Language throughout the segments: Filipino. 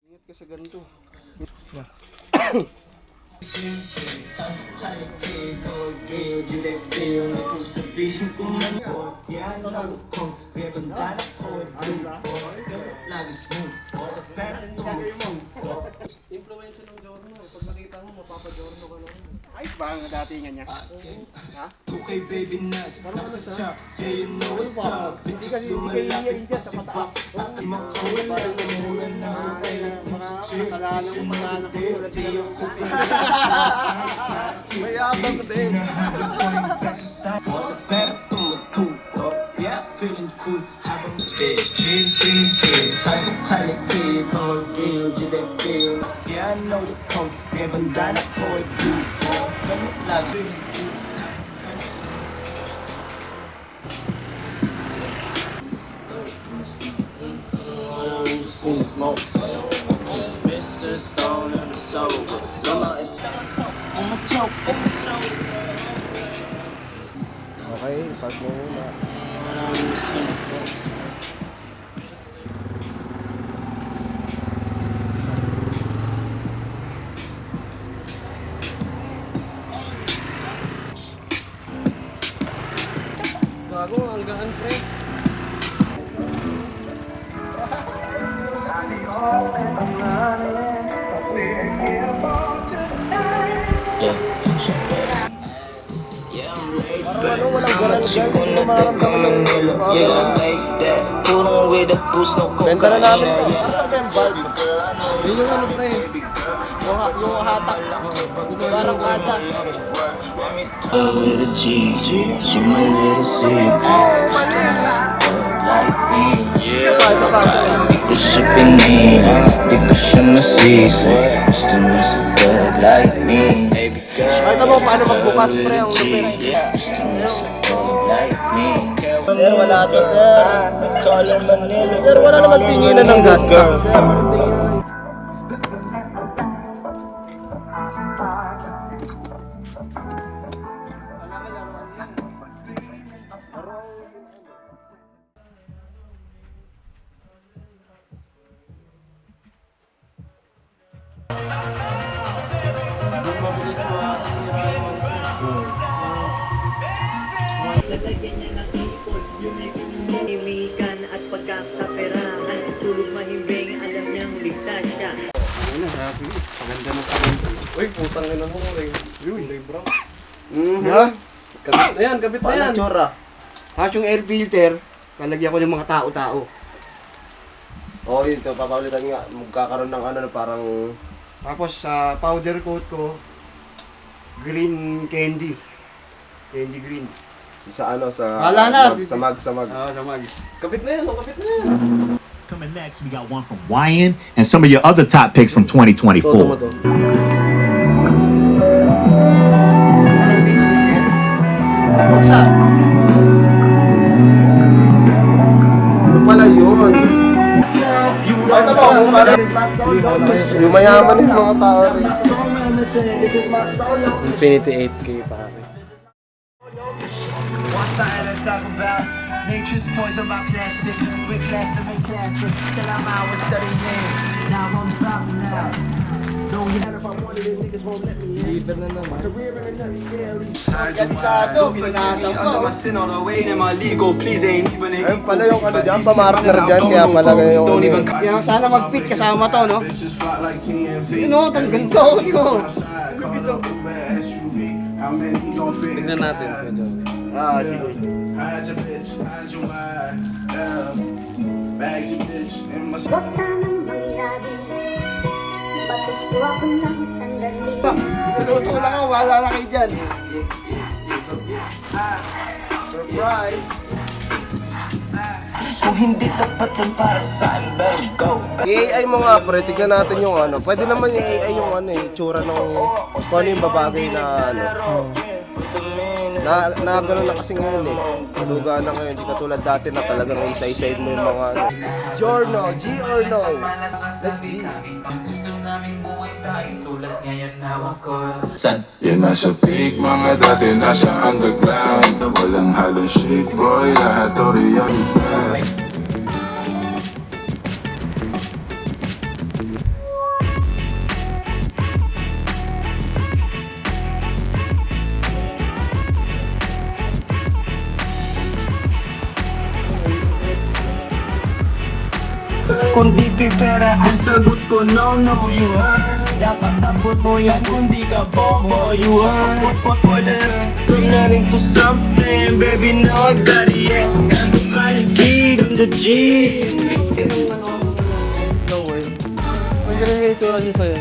Ingat ka sa ganito. Influensya ng Giorno. Pag nakita mo, mapapa-Giorno ka lang. Ay, ba ang datingan niya? Ha? Okay, baby, nice. Ano ba? Hindi kayo iiyain dyan sa mataas. Parang mga kasalanan ko pag-anak ko ulit sila. Mayabang din. Pero tumututo. Yeah, feeling cool. Habang Kahit kaliki, pang-real, they feel. Yeah, I know the code. Yeah, bandana ko, you. Ganun lagi. Mr. Stone and the soul. Summer is on my choke. Okay, park mo muna. Gago, ang gaan, pre. Benta na namin to. Asa ba yung bulb? Yun yung ano, pre. Yung hatak. Parang hatak. With a G, she my little secret. Like me, di ko siya pingin, di ko siya masisi. Gusto niya sa bed like me. Pakita mo paano magbukas pre ang lupin. Gusto niya sa bed like me. Sir, wala to sir. Sir, wala naman tinginan ng gas tank. Sir, walang tinginan ng... Mabilis na sisira yung Lalagyan niya ng ipon, yung may pinunihimikan at pagkakaperangan. Tulog mahimbing, alam niyang ligtas siya. Ayun na, happy. Paganda ng paganda. Uy, putang ina mo, Ray. Yun, Ray, bro. Ha? Kabit na yan, kabit na Paano yan. tsura? Tapos yung air filter, lalagyan ko ng mga tao-tao. Oo, yun to. Papaulitan nga. Magkakaroon ng ano na parang... Tapos sa powder coat ko, green candy. Candy green. Sa ano, sa... Wala na. Sa mag. Sa mag. Kabit na yan, kabit na yan. Coming next, we got one from Wyan and some of your other top picks from 2024. Parang base layer. What's up? Ano pala yun? Ay, tama ko parang... Yung mayaman yung mga tao rin. Infinity 8K, pare. What's that I talk about? Nature's poison by plastic. We're class to make classic. Till I'm out with studying. Now I'm dropping now. Don't you if I wanted it, niggas won't let me in. Liver na naman. Career in a nutshell. Organisado, binasa mo. Ayun pala yung ano dyan, pamartner dyan. Kaya pala yung... Kaya sana mag-fit kasama to, no? Yun o, ang ganda o yun. Tignan natin. Medyo. Ah, sige. Huwag sanang mangyari. Patuso ako ng sandali. Niluluto lang ako, wala na kayo dyan. Surprise! Kung hindi tapat yan para saan, better go. I-AI mo nga pre, tignan natin yung ano. Pwede naman i-AI yung ano eh, itsura ng kung ano yung babagay na ano. Na gano'n na kasi ngayon eh. Kaluga na ngayon, hindi katulad dati na talagang isa-isaid mo yung mga ano. Giorno, G or no? Let's G. Yan nasa peak, mga dati nasa underground. Walang halong shit boy, lahat oriental. kung di pipera ang sagot ko, no, no, you heard. Dapat abot mo yan kung di ka bobo, you heard. Turning to something, baby, now I got it, yeah. I'm the kid, I'm the G. May ganun yung itsura niya sa'yo.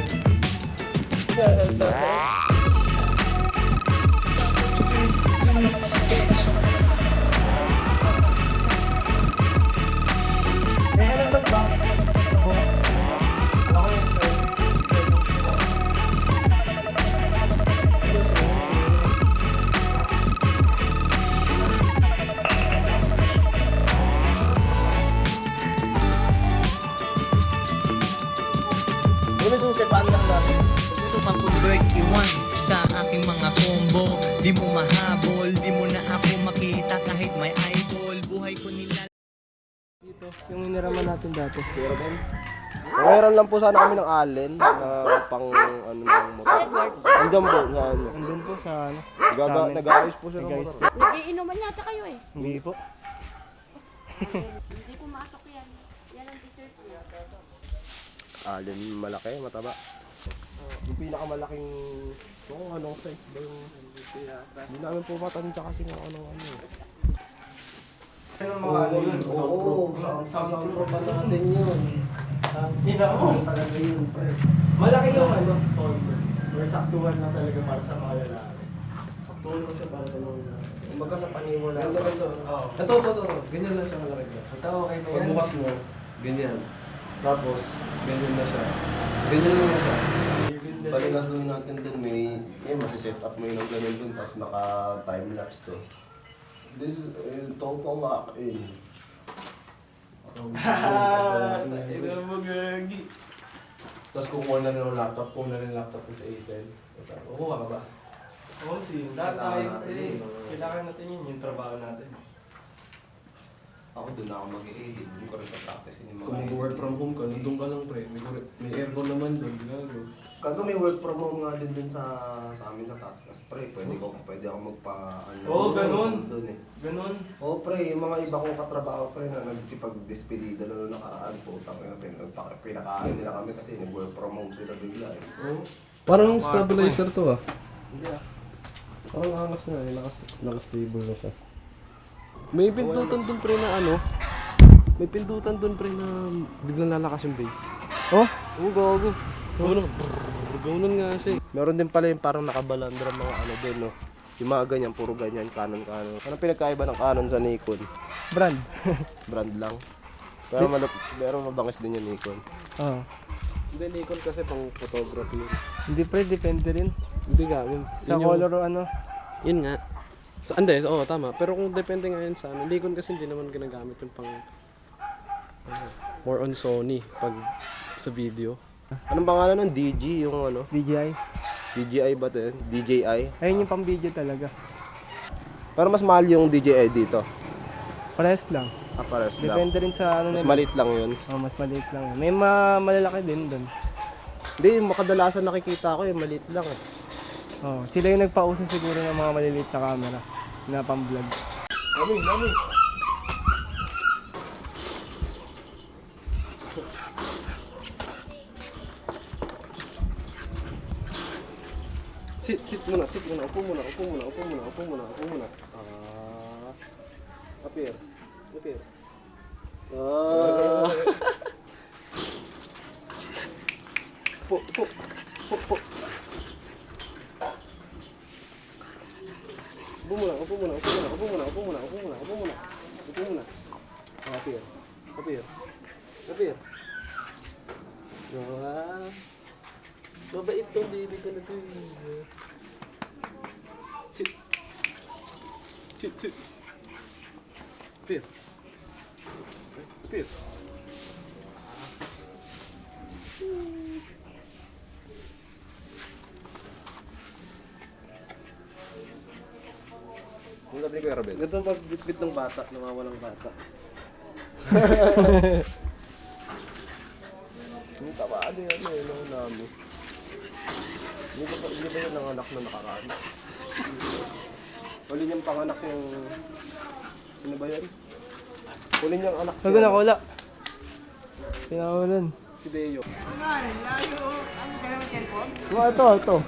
Gusto pang convert iwan sa aking mga combo. Di mo mahabol, di mo na ako makita kahit may idol. Buhay ko nila. Dito, yung iniraman natin dati. Mayroon lang po sana kami ng allen na pang ano ng motor. Andyan po sa ano. Andun po sa ano. Nag-aayos po siya ng Nag-aayos motor. Nagiinuman yata kayo eh. Hindi po. Hindi pumasok yan. Yan ang dessert niya. Allen malaki, mataba. Yung pinakamalaking kung anong size ba yung hindi namin po matansya kasi ng ano. Oo, sound pro pa natin yun. Talaga yun, pre. Malaki yung ano, or saktuhan na talaga para sa mga lalaki. Saktuhan lang siya para sa mga lalaki. Kumbaga sa paniwala. Ito. Ganyan lang siya malaki. Ito, okay na yan. Pagbukas mo, ganyan. Tapos, ganyan na siya. Ganyan lang siya. Bali gagawin natin dun may masiset up mo yun ng ganun dun tapos naka time-lapse to. This is totoo lock in. Ito mo, gagi. Tapos kukuha na rin ang laptop. Kuha na rin ang laptop ko sa Acer. Kukuha ka ba? Oo, kailangan natin yun, yung trabaho natin. Ako dun ako mag-i-edit, dun ko rin pa-practice yung Kung mag-work from home ka, nandun ka lang pre. May aircon naman doon. Gago. Kago may work from home nga din dun sa amin na task. Kasi pre, pwede ako Oo, ganun. Dun eh. Ganun. Oo pre, yung mga iba kong katrabaho pre na nagsipag-despedida na nung nakaraan po. Pinakain nila kami kasi nag-work from home sila bigla eh. Oo. Parang stabilizer to ah. Hindi ah. Parang angas nga eh. Naka-stable na siya. May pindutan dun pre na ano. May pindutan dun pre na biglang lalakas yung bass. Oh? Oo, gago. Gawin nga siya eh. Meron din pala yung parang nakabalandra mga ano din no. Yung mga ganyan, puro ganyan, Canon. Anong pinagkaiba ng Canon sa Nikon? Brand. Brand lang. Pero mabangis din yung Nikon. Oo. Hindi, Nikon kasi pang photography yun. Hindi pre, depende rin. Hindi nga, yun. Sa yun yung- color o ano. Yun nga. Hindi, oo, tama. Pero kung depende nga yun sa ano, Nikon kasi hindi naman ginagamit yung pang more on Sony pag sa video. Anong pangalan nun? DG yung ano? DJI. DJI ba ito yun? DJI? Ayun yung pang video talaga. Pero mas mahal yung DJI dito. Parehas lang. Pares lang. Depende rin sa ano Mas nila. maliit lang yun. Oh, mas maliit lang. May malalaki din doon. Hindi, yung makadalasan nakikita ko yung maliit lang eh. Oh, sila yung nagpauso siguro ng mga maliliit na camera na pang-vlog. Mami. Sit muna. Upo muna. Appear. Po. Upo muna. Appear. Mabait tong baby ko na to. Sit. Appear. Ang gabi ko Robin. Ganito pag bitbit ng bata, nawawalang bata. Yung tawaan yun yung nami. Hindi ba yun ang anak na nakaraan? Huli niyang panganak yung... Sino ba yun? Huli niyang anak. Bago na wala. Pinawalan. Si Deo. Ito.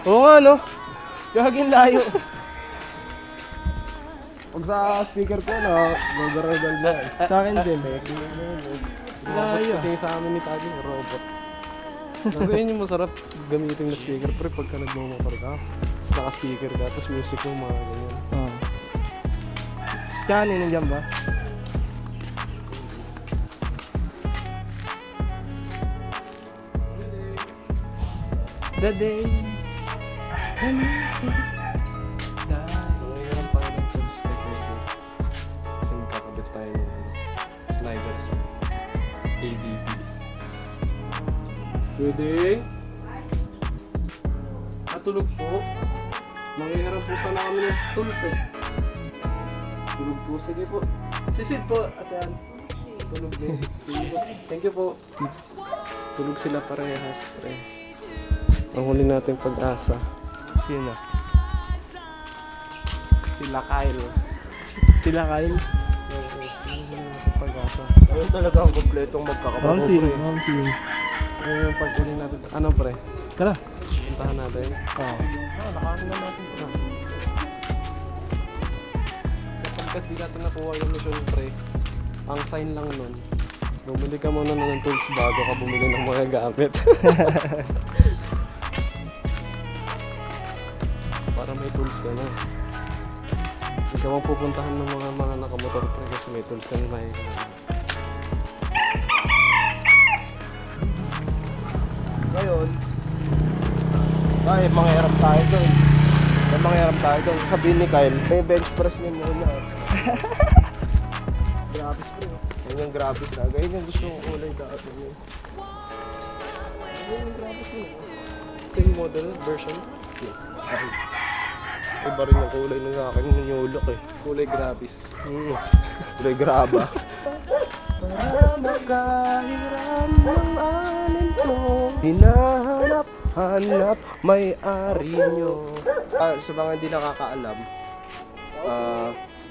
Oo nga, no? Gaging layo. Pag sa speaker ko, no, gagarebel na. Sa akin din. Layo. Kasi sa amin ni Tagi, robot. Gagawin yung masarap gamitin na speaker, pre, pagka nagmumotor ka. Tapos naka-speaker ka, tapos music mo, mga ganyan. Oo. Si Chani, nandiyan ba? The day I miss you. Nangyayarang tayo ng tools na pwede. Kasi magkakabit tayo ng slider sa ADB. Pwede? Natulog po. Nangyayarang po sana kami ng tools eh. Tulog po. Sige po. Sisid po, ate Ann. Tulog din. Thank you po. Tulog sila parehas, pre. Ang huli natin pag-asa. Sino? Sila Kyle. Sila Kyle? Oo, huli natin pag-asa. Ayun talaga ang kompletong magkakapatid. Mamsin. Ayun yung pag-huli natin. Ano pre? Tara. Puntahan natin. Oo. Nakaano na natin ito. Kapag di natin nakuha yung mission pre, ang sign lang nun, bumili ka muna ng tools bago ka bumili ng mga gamit. Para may tools ka na. Hindi ka mapupuntahan ng mga nakamotor pre kasi may tools ka na may... Ngayon, ay, mangyaram tayo doon. May mangyaram tayo doon. Sabihin ni Kyle, may bench press niya muna. Grabis pre. Yan yung grabis na. Ganyan yung gusto kong kulay dati niya. Yan yung grabis niya. Same model version. Iba rin yung kulay ng akin. Yung yulok eh. Kulay grabis. Kulay graba. Para makahiram ng alin ko, hinahanap-hanap may-ari nyo. Sa mga hindi nakakaalam,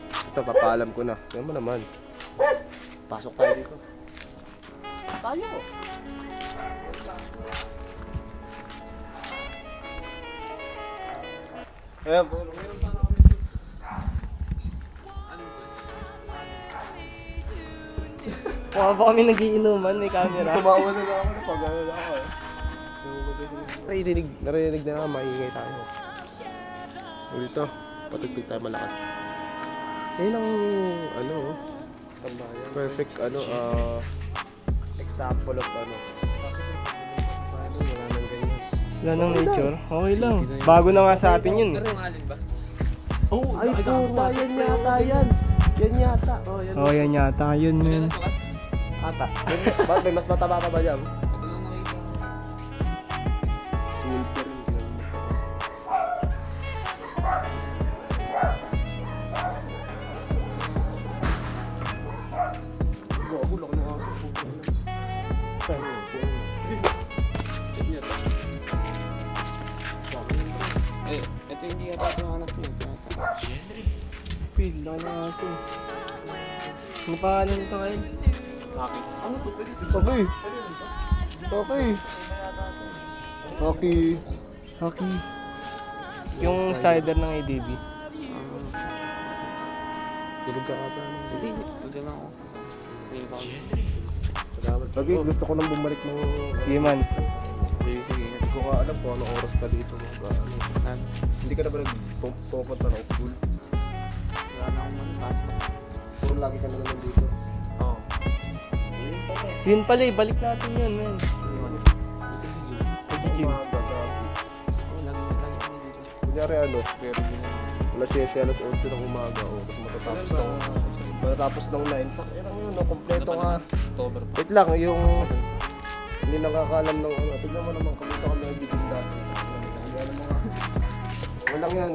ito papaalam ko na. Yan mo naman. Pasok tayo dito. Tayo! Ayan po. Mukha ba kami nagiinuman, may camera? Kumawa na ako na pag-ano na ako eh. Narinig na naman, maingay tayo. Dito, patugtog tayo malakas. Ayun ang, ano, perfect, example of ano. Wala nang nature? Okay lang. Bago na nga sa atin yun. Oh, Ay, puta, yan yata yan. Yan yata. Oh, yan yata. Yun yun. Ata. Bakit may mas mataba pa ba dyan? ito hindi ka pa hanap niya. Pil, laki na aso. Ano pangalan nito kayo? Bakit? Ano to? Okay. Okay. Hockey. Hockey. Yung slider ng ADB. Tulog ka ata. Hindi, hindi lang ako. Salamat. Lagi, gusto ko nang bumalik ng... Sige man. Sige. Hindi ko ka alam kung anong oras ka dito. Hindi ka na ba nagpupunta ng school? Wala na akong manipasok. Puro lagi ka na naman dito. Oo. Yun pala eh, balik natin yun, men. Pag-gym. Kunyari ano, alas 7, alas 8 ng umaga, tapos matatapos ng 9. Pakirang yun, kompleto ka. Wait lang, yung hindi nakakaalam ng ano, tignan mo naman, kamita kami ang bigin dati. Walang yan.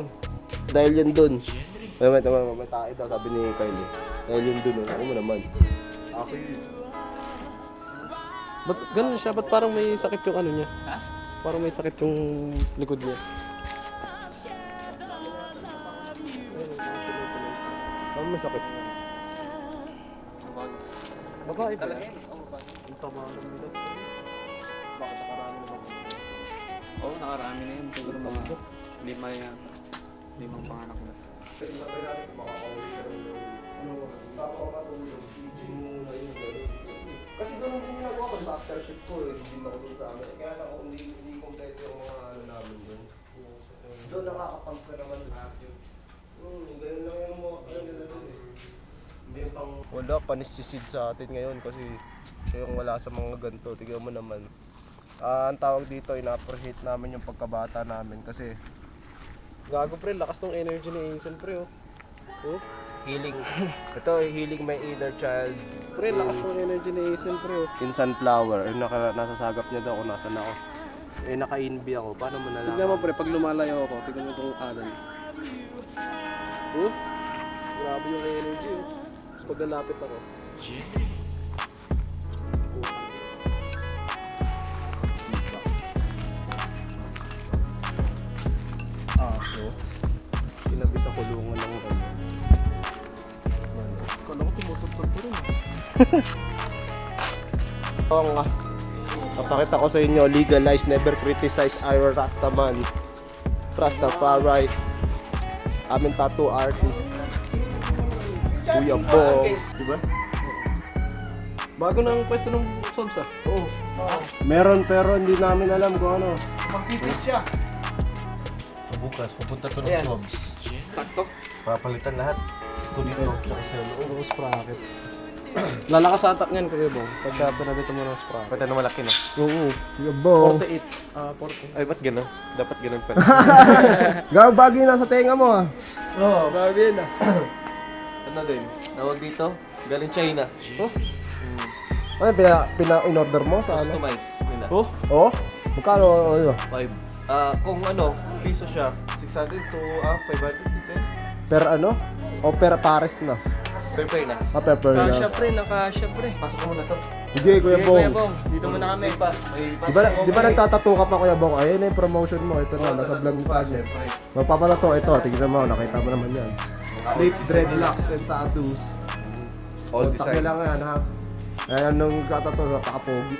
Dahil yan dun. May tayo daw, sabi ni Kylie. Dahil yun dun, ako mo naman. Ako yun. Ba't ganun siya? Ba't parang may sakit yung ano niya? Ha? Parang may sakit yung likod niya. Saan may sakit? Babae ba? Talaga yan? tama ng bilat. Bakit nakarami na ba? Oo, nakarami na yun. Siguro mga 5 yata. 5 panganak na. Kasi ganun din ginagawa ko sa aftership ko eh. Hindi na ako sa amin. Kaya lang ako hindi kompleto yung mga ano namin doon. Doon nakakapump ka naman lahat yun. Ganun lang yung mga nila doon eh. Hindi yung pang... Wala, panisisid sa atin ngayon kasi siya yung wala sa mga ganito. Tignan mo naman. Ang tawag dito, ina-appreciate namin yung pagkabata namin kasi Gago pre, lakas ng energy ni Aisen pre oh. Oh, healing. Ito, healing my inner child. pre, lakas ng energy ni Aisen pre oh. In sunflower, nasasagap niya daw kung nasan ako. Naka-inb ako, paano mo nalaman? Tignan mo pre, pag lumalayo ako, tignan mo itong kanan. Oh, grabe yung energy oh. Tapos pag lalapit ako. Kinabit sa kulungan ng ganyan. Kala ko tumutugtog ko rin. Papakita ko sa inyo, legalize, never criticize our Rastaman. Rastafari. Amin tattoo artist. Kuya Bong. Diba? Bago na ang pwesto ng subs ah. Oo. Meron pero hindi namin alam kung ano. Magpipit siya. Bukas, pupunta to ng Sobs. Takto. Papalitan lahat. Ito dito. Kasi Oo, sprocket. Lalakas atak niyan Kuya Bong. Pagka pinabito mo ng sprocket. pati na malaki, no? Oo. Kuya Bong. 48. Ay, ba't gano'n? Dapat gano'n pa. Gaw, bagay na sa tenga mo ah. Oo, bagay na. Ano din? Tawag dito? Galing China. Oh? Ano, pina-in-order mo sa ano? Customize nila. Oh? Oh? Magkano ano? 5. Kung ano, piso siya, 600 to 500. Per ano? O per pares na? Per play na. Per na. pre, nakasya pre. Pasok mo muna to. Sige, Kuya Bong. Dito muna kami. May pa. Di ba nagtatattoo ka pa, Kuya Bong? Ayun na yung promotion mo. Ito na, nasa vlog mo tayo. Magpapatato, ito. Tignan mo, nakita mo naman yan. Lip dreadlocks and tattoos. All Contact design. nyo lang yan, ha? Ayan, nung katato, napakapogi.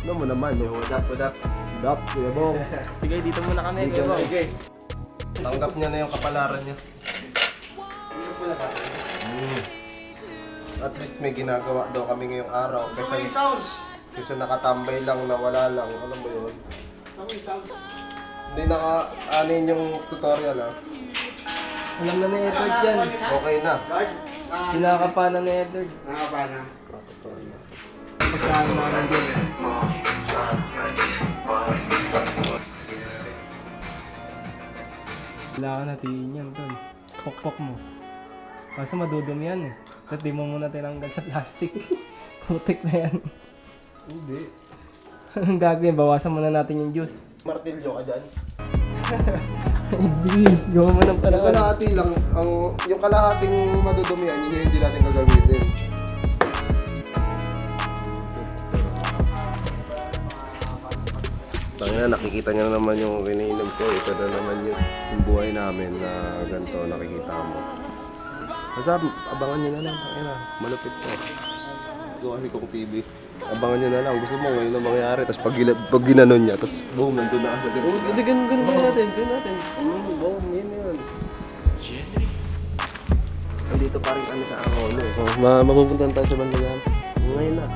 Ano mo naman, no? What up? Dap, Kuya Bong. Sige, dito muna kami. Dito na. Tanggap niya na yung kapalaran niya. At least may ginagawa daw kami ngayong araw. Okay, sounds. Kasi nakatambay lang na wala lang. Alam mo yun? Okay, sounds. Hindi naka-anin yung tutorial, ha? Alam na ni Edward yan. Okay na. Guard. Kinakapa na ni Edward. Nakapa na. Pagkaan namin din. Kailangan natin yan, tol. Pokpok mo. Kaso madudumi yan eh. At di mo muna tinanggal sa plastic. Putik na yan. Hindi. Anong gagawin? Bawasan muna natin yung juice. Martilyo ka dyan. Sige, gawin mo ng Yung paraan. kalahati lang, yung kalahating madudumi yan, yun yung hindi natin gagamitin. Tangina, nakikita niyo na naman yung iniinom ko. Ito na naman yung buhay namin na ganito, nakikita mo. Basta abangan niyo na lang, tangina, malupit to. Ito kasi kong TV. Abangan niyo na lang, gusto mo ngayon na mangyari. Tapos pag ginanon niya, tapos boom, nandun na agad. Hindi, ganun natin. Ganun natin. Boom, yun yun. Nandito pa rin kami sa Angono. Mapupuntahan tayo sa bandagan. Ngayon na.